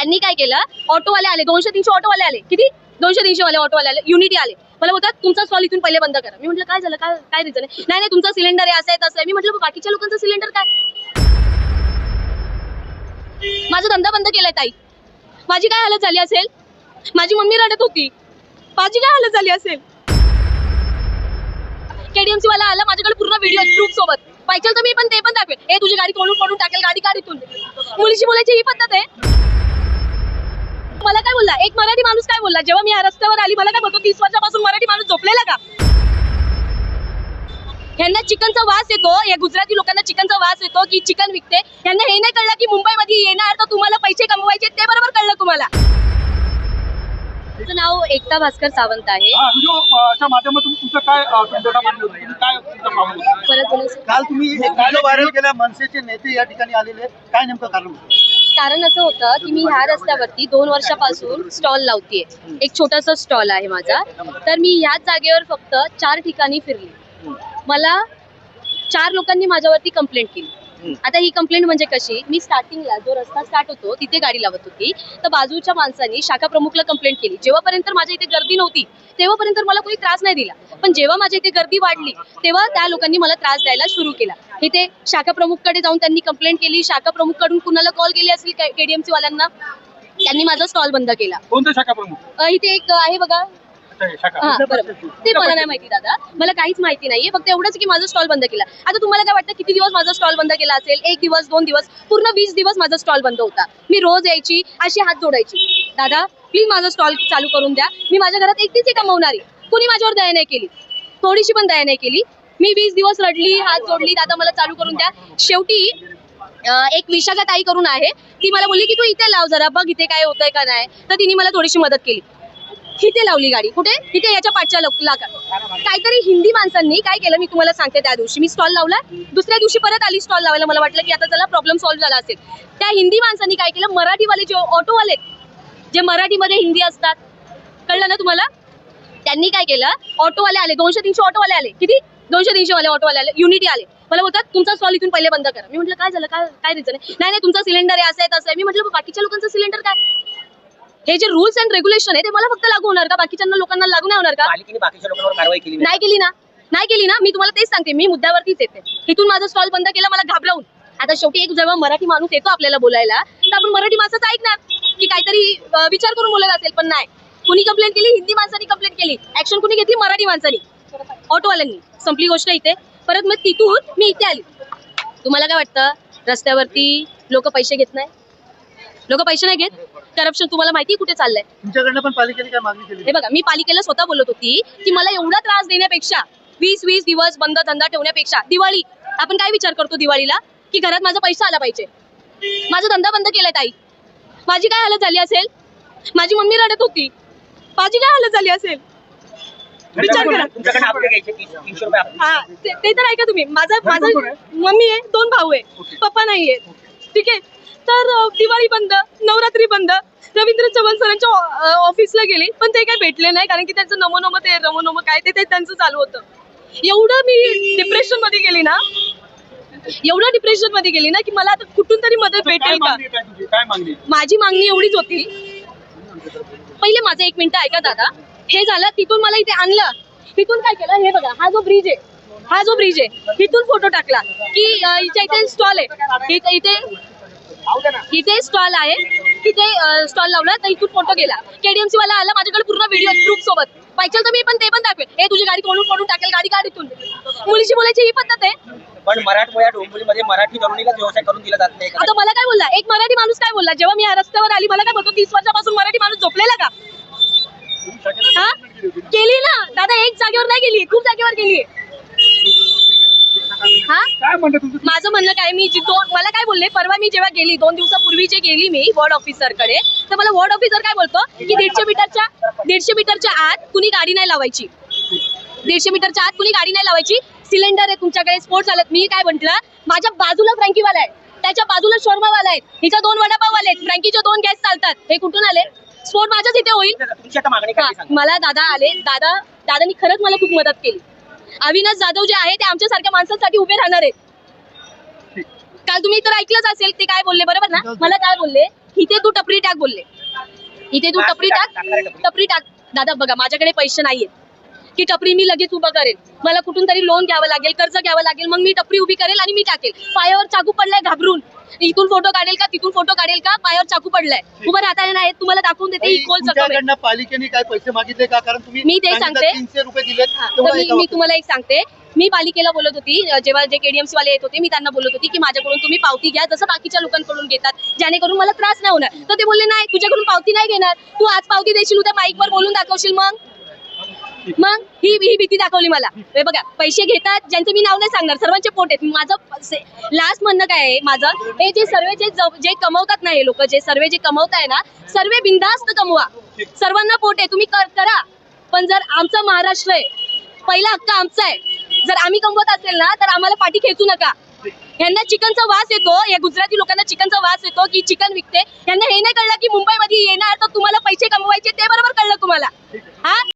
त्यांनी काय केलं, ऑटोवाले आले, 200-300 ऑटोवाले आले, किती 200-300 वाले ऑटोवाले आले, युनिटी आले. मला बोलतात तुमचा स्टॉल इथून पहिले बंद करा. मी म्हटलं काय झालं, काय रिझन आहे? नाही तुमचा सिलेंडर आहे, असं आहे तसं आहे. मी म्हटलं बाकीच्या लोकांचं सिलेंडर काय? माझा धंदा बंद केलाय ताई. माझी काय हालत झाली असेल? माझी मम्मी रडत होती, माझी काय हालत झाली असेल? केडीएमसी वाला आला, माझ्याकडे पूर्ण व्हिडिओ प्रूफ सोबत. पाहिजे तर मी पण ते पण दाखवेन. हे तुझी गाडी तोडून टाकेल, गाडी काढ इथून. मुलीशी बोलायची ही पद्धत आहे. मला काय बोलला एक मराठी माणूस, काय बोलला जेव्हा मी या रस्त्यावर आली, मला काय बोलतो 30 वर्षापासून मराठी माणूस झोपलेला का? यांना चिकनचा वास येतो, या गुजराती लोकांना चिकनचा वास येतो की चिकन विकते. यांना हे नाही कळलं की मुंबईमध्ये येणार तर तुम्हाला पैसे कमवायचे, ते बरोबर कळलं तुम्हाला. माझं नाव एकता भास्कर सावंत आहे. माध्यमातून तुमचं काय परत बोलू. काल तुम्ही एक व्हिडिओ व्हायरल केला, मनसेचे नेते या ठिकाणी आलेले, काय नेमकं कारण असं होतं की मी ह्या रस्त्यावरती 2 वर्षापासून स्टॉल लावतीये. एक छोटासा स्टॉल आहे माझा. तर मी ह्याच जागेवर फक्त 4 ठिकाणी फिरली. मला 4 लोकांनी माझ्यावरती कंप्लेंट केली. आता ही कंप्लेंट म्हणजे कशी, मी स्टार्टिंगला जो रस्ता स्टार्ट होतो तिथे गाडी लावत होती, तर बाजूच्या माणसांनी शाखा प्रमुखला कंप्लेंट केली. जेव्हापर्यंत माझ्या इथे गर्दी नव्हती तेव्हापर्यंत मला कोणी त्रास नाही दिला, पण जेव्हा माझ्या इथे गर्दी वाढली तेव्हा त्या लोकांनी मला त्रास द्यायला सुरू केला. इथे शाखा प्रमुखकडे जाऊन त्यांनी कंप्लेंट केली. शाखा प्रमुखकडून कुणाला कॉल केली असेल केडीएमसी वाल्यांना, त्यांनी माझा स्टॉल बंद केला. कोणतं शाखा प्रमुख? इथे एक आहे बघा. हा बरोबर, ते मला नाही माहिती दादा, मला काहीच माहिती नाहीये. फक्त एवढंच की माझा स्टॉल बंद केला. आता तुम्हाला काय वाटतं किती दिवस माझा स्टॉल बंद केला असेल? 1 दिवस 2 दिवस, पूर्ण 20 दिवस माझा स्टॉल बंद होता. मी रोज यायची, अशी हात जोडायची, दादा प्लीज माझा स्टॉल चालू करून द्या. मी माझ्या घरात एकटीच कमवणारी, कुणी माझ्यावर दया नाही केली, थोडीशी पण दया नाही केली. मी 20 दिवस रडली, हात जोडली, दादा मला चालू करून द्या. शेवटी एक विशाखा ताई करून आहे, ती मला बोलली की तू इथे लाव जरा, बघ इथे काय होतंय का नाही. तर तिने मला थोडीशी मदत केली. इथे लावली गाडी, कुठे? इथे याच्या पाठच्या लाका. काहीतरी हिंदी माणसांनी काय केलं मी तुम्हाला सांगते. त्या दिवशी मी स्टॉल लावला, दुसऱ्या दिवशी परत आली स्टॉल लावायला. मला वाटलं की आता चला प्रॉब्लेम सॉल्व्ह झाला असेल. त्या हिंदी माणसांनी काय केलं, मराठीवाले जे ऑटोवाले जे मराठीमध्ये हिंदी असतात, कळलं ना तुम्हाला, त्यांनी काय केलं, ऑटोवाले आले, 200-300 ऑटोवाले आले, किती 200-300 वाले ऑटोवाले आले, युनिटी आले. मला बोलतात तुमचा स्टॉल इथून पहिले बंद करा. मी म्हटलं काय झालं, काय रिझन आहे? नाही तुमचा सिलेंडर आहे, असं आहे तसं आहे. मी म्हटलं बाकीच्या लोकांचं सिलेंडर काय? हे जे रूल्स अँड रेग्युलेशन आहे ते मला फक्त लागू होणार का, बाकीच्या लोकांना लागू नाही होणार का? बाकीच्या लोकांवर कारवाई केली नाही केली ना. मी तुम्हाला तेच सांगते, मी मुद्द्यावरतीच येते. इथून माझा स्टॉल बंद केला मला घाबरवून. आता शेवटी एक जेव्हा मराठी माणूस येतो आपल्याला बोलायला, तर आपण मराठी माणसाचं ऐकणार की काहीतरी विचार करून बोलत असेल. पण नाही, कुणी कंप्लेंट केली, हिंदी माणसांनी कंप्लेंट केली. ऍक्शन कुणी घेतली, मराठी माणसांनी, ऑटोवाल्यांनी. संपली गोष्ट इथे. परत मग तिथून मी इथे आली. तुम्हाला काय वाटतं, रस्त्यावरती लोक पैसे घेत नाही? लोक पैसे नाही घेत. करप्शन तुम्हाला माहिती कुठे चाललंय? तुमच्याकडनं पण पालिकेने काय मागणी केली? हे बघा, मी पालिकेला स्वतः बोलत होती की मला एवढा त्रास देण्यापेक्षा 20-20 दिवस बंद धंदा ठेवण्यापेक्षा दिवाळी, आपण काय विचार करतो दिवाळीला की घरात माझा पैसा आला पाहिजे. माझा धंदा बंद केलाय ताई. माझी काय हालत झाली असेल? माझी मम्मी रडत होती, माझी काय हालत झाली असेल? विचार करा. हा ते तर ऐका तुम्ही. माझा मम्मी आहे, 2 भाऊ आहे, पप्पा नाहीये, ठीक आहे. तर दिवाळी बंद, नवरात्री बंद. रवींद्र चव्हाण सरांच्या ऑफिसला गेली, पण ते काय भेटले नाही, कारण की त्यांचं नमो ते रमो काय ते त्यांचं चालू होतं. एवढं मी डिप्रेशन मध्ये गेली ना, की मला आता कुठून तरी मदत भेटेल का. माझी मागणी एवढीच होती. पहिले माझं 1 मिनिट ऐका दादा. हे झालं, तिथून मला इथे आणलं. तिथून काय केलं, हे बघा, हा जो ब्रिज आहे, तिथून फोटो टाकला की इथे स्टॉल आहे, इथे स्टॉल आहे, तिथे स्टॉल लावला, तर इथून फोटो गेला. केडीएमसी वाला आला, माझ्याकडे पूर्ण व्हिडिओ प्रूफ सोबत. पाहिजे तर मी पण ते पण दाखवेन. हे तुझी गाडी तोडून टाकेल, गाडी काढ इथून. मुलीशी बोलायची ही पद्धत आहे. पण मराठमोळ्या डोंबिवलीमध्ये मराठी तरुणीला व्यवसाय करून दिला जात नाही. आता मला काय बोलला एक मराठी माणूस, काय बोलला जेव्हा मी या रस्त्यावर आली, मला काय बोलतो 30 वर्षापासून मराठी माणूस झोपलेला का? हा केली ना दादा, एक जागेवर नाही गेली, खूप जागेवर गेली. हा माझं म्हणणं काय, मला काय बोलले, परवा मी जेव्हा गेली 2 दिवसापूर्वी जे गेली मी वॉर्ड ऑफिसरकडे, तर मला वॉर्ड ऑफिसर काय बोलतो की 150 मीटरच्या आत कुणी गाडी नाही लावायची. 150 मीटरच्या आत कुणी गाडी नाही लावायची. सिलेंडर आहे तुमच्याकडे, स्पोर्ट्स आलेत. मी काय म्हंटल, माझ्या बाजूला फ्रँकीवाला आहे, त्याच्या बाजूला शोरमावाला आहे, हिच्या 2 वडापाववाले आहेत, फ्रँकीचे 2 गॅस चालतात. हे कुठून आले? स्पोर्ट माझ्याच इथे होईल. मला दादा आले, दादानी खरंच मला खूप मदत केली. अविनाश जाधव जे आहे ते आमच्यासारख्या माणसांसाठी उभे राहणार आहेत. काल तुम्ही तर ऐकलंच असेल ते काय बोलले, बरोबर ना? मला काय बोलले, इथे तू टपरी टाक बोलले, इथे तू टपरी टाक. दादा बघा, माझ्याकडे पैसे नाहीयेत की टपरी मी लगेच उभं करेल. मला कुठून तरी लोन घ्यावं लागेल, कर्ज घ्यावं लागेल, मग मी टपरी उभी करेल आणि मी टाकेल. पायावर चाकू पडलाय घाबरून, इथून फोटो काढेल का तिथून फोटो काढेल का, पायावर चाकू पडलाय, उभं राहता नाही. तुम्हाला दाखवून देते ही खोल जखम आहे. तुमच्याकडनं पालिकेने काय पैसे मागितले का? कारण तुम्ही मी ते सांगते. 300 रुपये दिले. तर मी तुम्हाला एक सांगते, मी पालिकेला बोलत होती, जेव्हा जे KDMC वाले येत होते, मी त्यांना बोलत होती की माझ्याकडून तुम्ही पावती घ्या जसं बाकीच्या लोकांकडून घेतात, जेणेकरून मला त्रास नाही होणार. तर ते बोलले नाही, तुझ्याकडून पावती नाही घेणार, तू आज पावती देशील, उद्या माईकवर बोलून दाखवशील. मग ही भीती दाखवली मला. हे बघा, पैसे घेतात ज्यांचं मी नाव नाही सांगणार, सर्वांचे पोट आहेत. माझं लास्ट म्हणणं काय आहे माझं, हे जे सर्व जे कमवतात ना, हे लोक जे सर्व जे कमवताय ना, सर्व बिनधास्त कमवा, सर्वांना पोट आहे, तुम्ही करा. पण जर आमचा महाराष्ट्र आहे, पहिला हक्क आमचा आहे. जर आम्ही कमवत असेल ना, तर आम्हाला पाठी खेचू नका. यांना चिकनचा वास येतो, या गुजराती लोकांना चिकनचा वास येतो की चिकन विकते. यांना हे नाही कळलं की मुंबईमध्ये येणार तर तुम्हाला पैसे कमवायचे, ते बरोबर कळलं तुम्हाला. हा